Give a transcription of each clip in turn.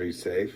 Are you safe?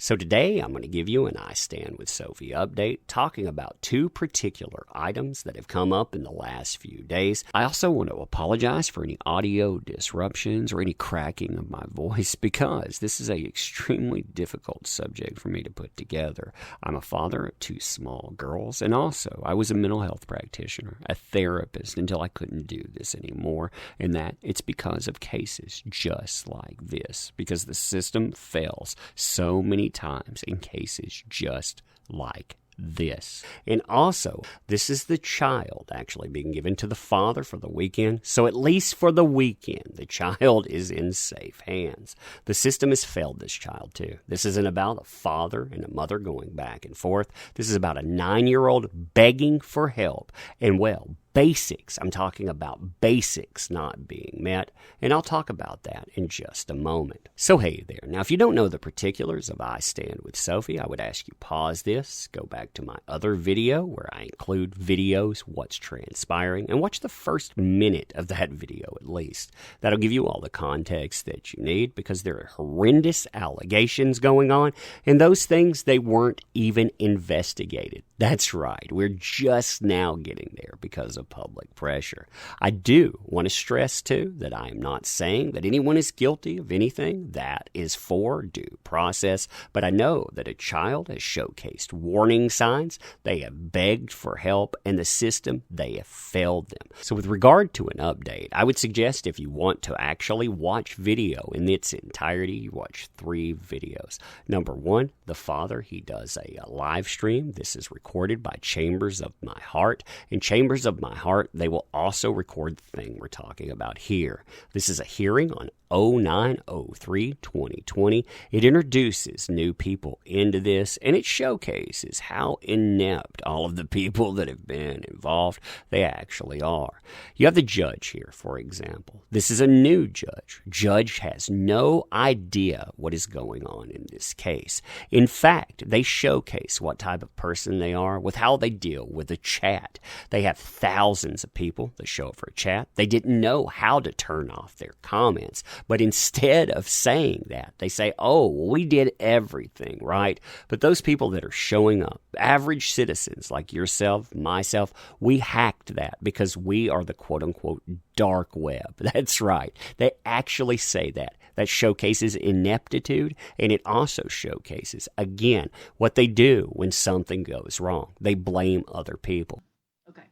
So today I'm going to give you an I Stand with Sophie update talking about two particular items that have come up in the last few days. I also want to apologize for any audio disruptions or any cracking of my voice because this is an extremely difficult subject for me to put together. I'm a father of two small girls, and also I was a mental health practitioner, a therapist until I couldn't do this anymore, and that it's because of cases just like this, because the system fails so many times in cases just like this. And also, this is the child actually being given to the father for the weekend. So at least for the weekend, the child is in safe hands. The system has failed this child too. This isn't about a father and a mother going back and forth. This is about a 9-year-old begging for help. And well, basics. I'm talking about basics not being met, and I'll talk about that in just a moment. So hey there. Now, if you don't know the particulars of I Stand with Sophie, I would ask you pause this, go back to my other video where I include videos, what's transpiring, and watch the first minute of that video at least. That'll give you all the context that you need because there are horrendous allegations going on, and those things, they weren't even investigated. That's right. We're just now getting there because of public pressure. I do want to stress, too, that I am not saying that anyone is guilty of anything. That is for due process. But I know that a child has showcased warning signs. They have begged for help, and the system, they have failed them. So with regard to an update, I would suggest if you want to actually watch video in its entirety, you watch 3 videos. Number 1, the father, he does a live stream. This is recorded by Chambers of My Heart. And Chambers of My Heart, they will also record the thing we're talking about here. This is a hearing on 09/03/2020. It introduces new people into this, and it showcases how inept all of the people that have been involved, they actually are. You have the judge here, for example. This is a new judge. Judge has no idea what is going on in this case. In fact, they showcase what type of person they are with how they deal with a chat. They have thousands of people that show up for a chat. They didn't know how to turn off their comments. But instead of saying that, they say, oh, well, we did everything, right? But those people that are showing up, average citizens like yourself, myself, we hacked that because we are the quote-unquote dark web. That's right. They actually say that. That showcases ineptitude, and it also showcases, again, what they do when something goes wrong. They blame other people. Okay.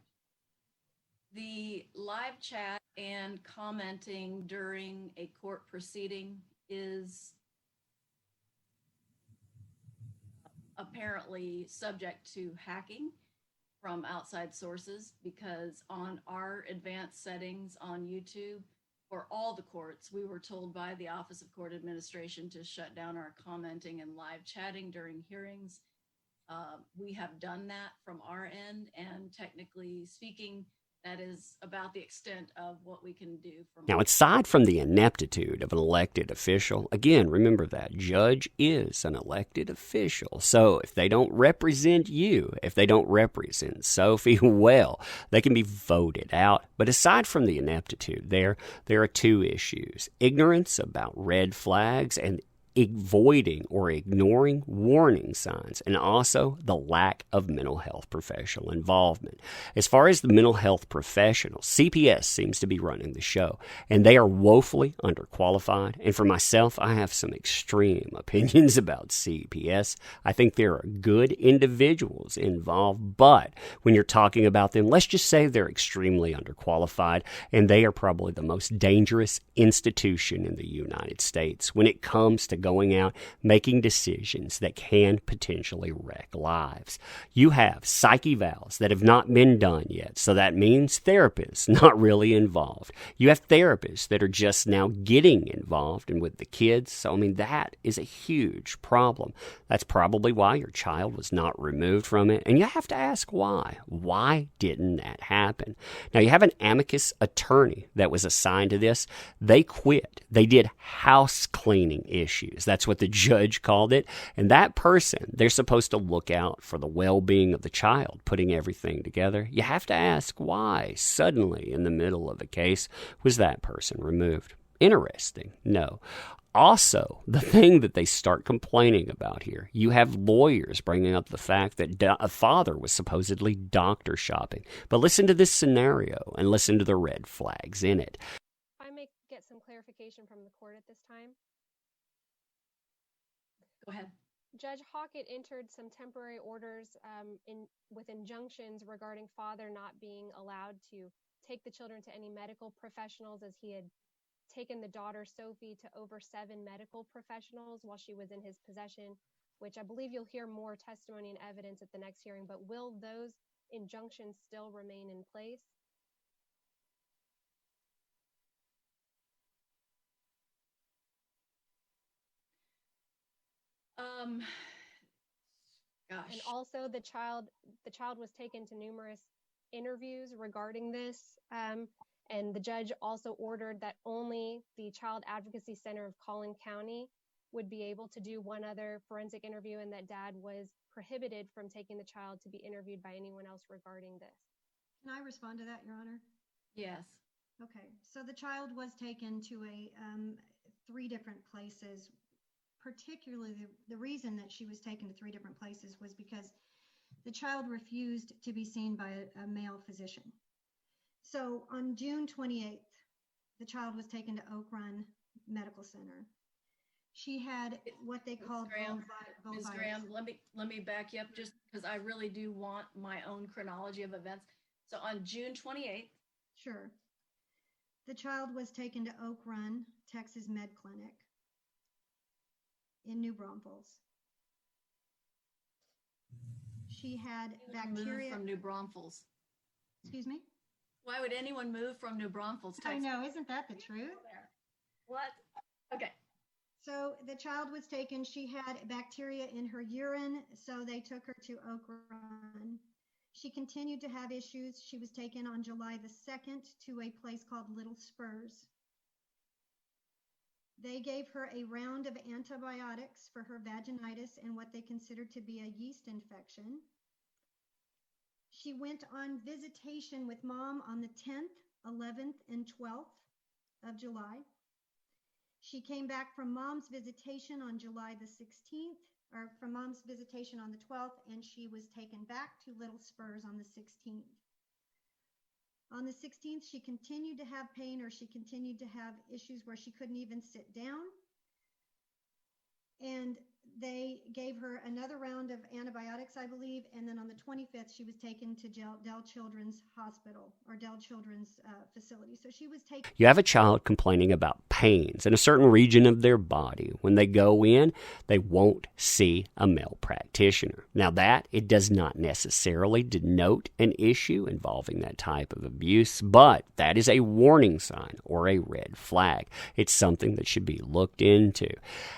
The live chat and commenting during a court proceeding is apparently subject to hacking from outside sources because on our advanced settings on YouTube for all the courts, we were told by the Office of Court Administration to shut down our commenting and live chatting during hearings. We have done that from our end, and technically speaking, that is about the extent of what we can do. Now, aside from the ineptitude of an elected official, again, remember that judge is an elected official. So if they don't represent you, if they don't represent Sophie, well, they can be voted out. But aside from the ineptitude, there are 2 issues. Ignorance about red flags and avoiding or ignoring warning signs, and also the lack of mental health professional involvement. As far as the mental health professionals, CPS seems to be running the show, and they are woefully underqualified. And for myself, I have some extreme opinions about CPS. I think there are good individuals involved, but when you're talking about them, let's just say they're extremely underqualified, and they are probably the most dangerous institution in the United States when it comes to going out, making decisions that can potentially wreck lives. You have psych evals that have not been done yet, so that means therapists not really involved. You have therapists that are just now getting involved and with the kids, so I mean that is a huge problem. That's probably why your child was not removed from it, and you have to ask why. Why didn't that happen? Now you have an amicus attorney that was assigned to this. They quit. They did house cleaning issues. issues. That's what the judge called it. And that person, they're supposed to look out for the well-being of the child, putting everything together. You have to ask why suddenly in the middle of a case was that person removed. Interesting. No. Also, the thing that they start complaining about here, you have lawyers bringing up the fact that a father was supposedly doctor shopping. But listen to this scenario and listen to the red flags in it. If I may get some clarification from the court at this time. Go ahead. Judge Hockett entered some temporary orders with injunctions regarding father not being allowed to take the children to any medical professionals, as he had taken the daughter Sophie to over 7 medical professionals while she was in his possession, which I believe you'll hear more testimony and evidence at the next hearing. But will those injunctions still remain in place? Gosh. And also the child was taken to numerous interviews regarding this. And the judge also ordered that only the Child Advocacy Center of Collin County would be able to do one other forensic interview, and that dad was prohibited from taking the child to be interviewed by anyone else regarding this. Can I respond to that, Your Honor? Yes. Okay, so the child was taken to 3 different places. Particularly, the reason that she was taken to 3 different places was because the child refused to be seen by a male physician. So on June 28th, the child was taken to Oak Run Medical Center. She had what they called Ms. Graham, let me back you up just because I really do want my own chronology of events. So on June 28th. Sure. The child was taken to Oak Run, Texas Med Clinic in New Braunfels. She had bacteria from New Braunfels. Excuse me? Why would anyone move from New Braunfels, Texas? I know, isn't that the truth? What? Okay. So the child was taken. She had bacteria in her urine, so they took her to Oak Run. She continued to have issues. She was taken on July the 2nd to a place called Little Spurs. They gave her a round of antibiotics for her vaginitis and what they considered to be a yeast infection. She went on visitation with mom on the 10th, 11th, and 12th of July. She came back from mom's visitation on July the 16th, or from mom's visitation on the 12th, and she was taken back to Little Spurs on the 16th. On the 16th, she continued to have pain, or she continued to have issues where she couldn't even sit down. And they gave her another round of antibiotics, I believe. And then on the 25th, she was taken to Dell Children's Hospital, or Dell Children's facility. So she was taken. You have a child complaining about pains in a certain region of their body. When they go in, they won't see a male practitioner. Now that, it does not necessarily denote an issue involving that type of abuse, but that is a warning sign or a red flag. It's something that should be looked into.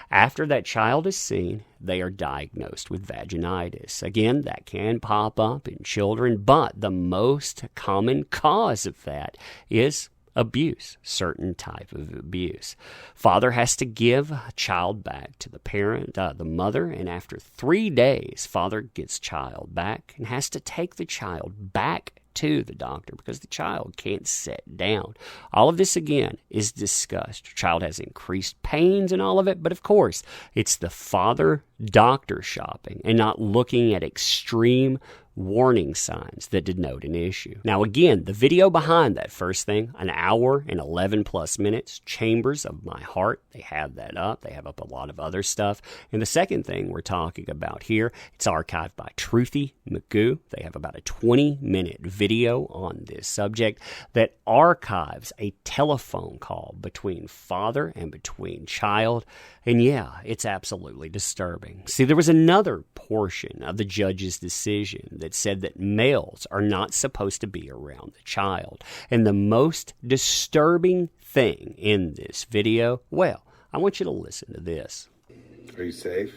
After that child is seen, they are diagnosed with vaginitis. Again, that can pop up in children, but the most common cause of that is abuse, certain type of abuse. Father has to give a child back to the parent, the mother, and after 3 days, father gets child back and has to take the child back to the doctor because the child can't sit down. All of this, again, is discussed. Child has increased pains and all of it, but of course, it's the father doctor shopping and not looking at extreme warning signs that denote an issue. Now, again, the video behind that first thing, an hour and 11 plus minutes, Chambers of My Heart, they have that up. They have up a lot of other stuff. And the second thing we're talking about here, it's archived by Truthy Magoo. They have about a 20-minute video on this subject that archives a telephone call between father and between child. And yeah, it's absolutely disturbing. See, there was another portion of the judge's decision that said that males are not supposed to be around the child. And the most disturbing thing in this video, well, I want you to listen to this. Are you safe?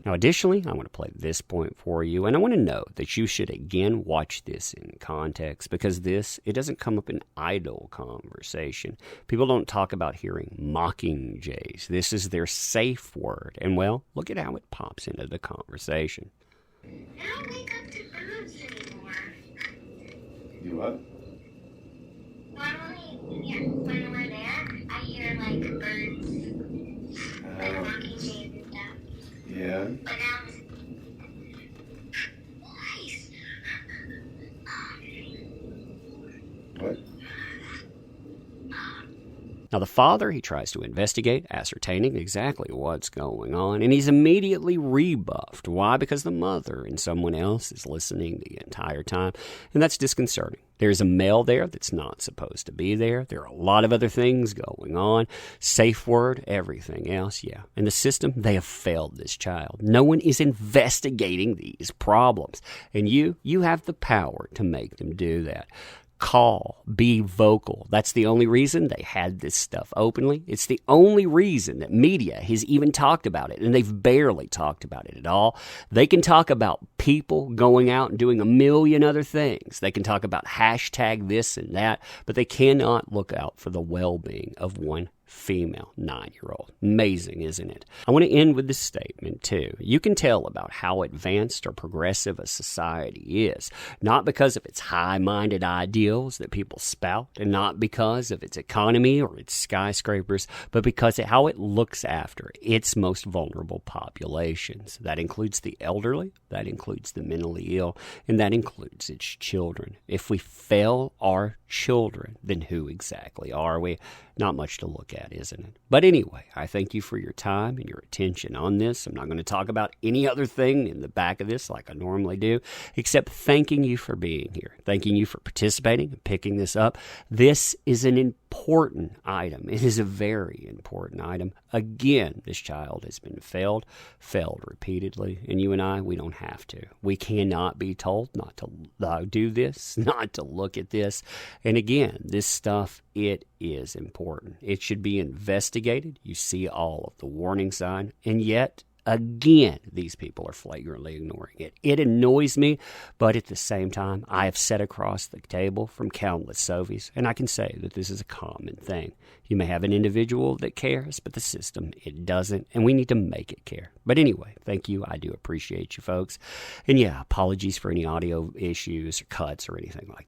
Now, additionally, I want to play this point for you, and I want to note that you should again watch this in context, because it doesn't come up in idle conversation. People don't talk about hearing mocking jays. This is their safe word, and well, look at how it pops into the conversation. I don't wake up to birds anymore. You what? Normally, when we're there, I hear like birds, like mocking jays and stuff. Yeah. But now nice. What? Now, the father, he tries to investigate, ascertaining exactly what's going on, and he's immediately rebuffed. Why? Because the mother and someone else is listening the entire time, and that's disconcerting. There's a male there that's not supposed to be there. There are a lot of other things going on. Safe word, everything else, yeah. And the system, they have failed this child. No one is investigating these problems, and you have the power to make them do that. Call, be vocal. That's the only reason they had this stuff openly. It's the only reason that media has even talked about it, and they've barely talked about it at all. They can talk about people going out and doing a million other things. They can talk about hashtag this and that, but they cannot look out for the well-being of one female 9-year-old. Amazing, isn't it? I want to end with this statement, too. You can tell about how advanced or progressive a society is, not because of its high-minded ideals that people spout, and not because of its economy or its skyscrapers, but because of how it looks after its most vulnerable populations. That includes the elderly, that includes the mentally ill, and that includes its children. If we fail our children, then who exactly are we? Not much to look at, isn't it? But anyway, I thank you for your time and your attention on this. I'm not going to talk about any other thing in the back of this like I normally do, except thanking you for being here, thanking you for participating and picking this up. This is an important item. It is a very important item. Again, this child has been failed repeatedly, and you and I, we don't have to. We cannot be told not to do this, not to look at this. And again, this stuff, it is important. It should be investigated. You see all of the warning sign, and yet, again, these people are flagrantly ignoring it. It annoys me, but at the same time, I have sat across the table from countless Sophies, and I can say that this is a common thing. You may have an individual that cares, but the system, it doesn't, and we need to make it care. But anyway, thank you. I do appreciate you folks. And yeah, apologies for any audio issues or cuts or anything like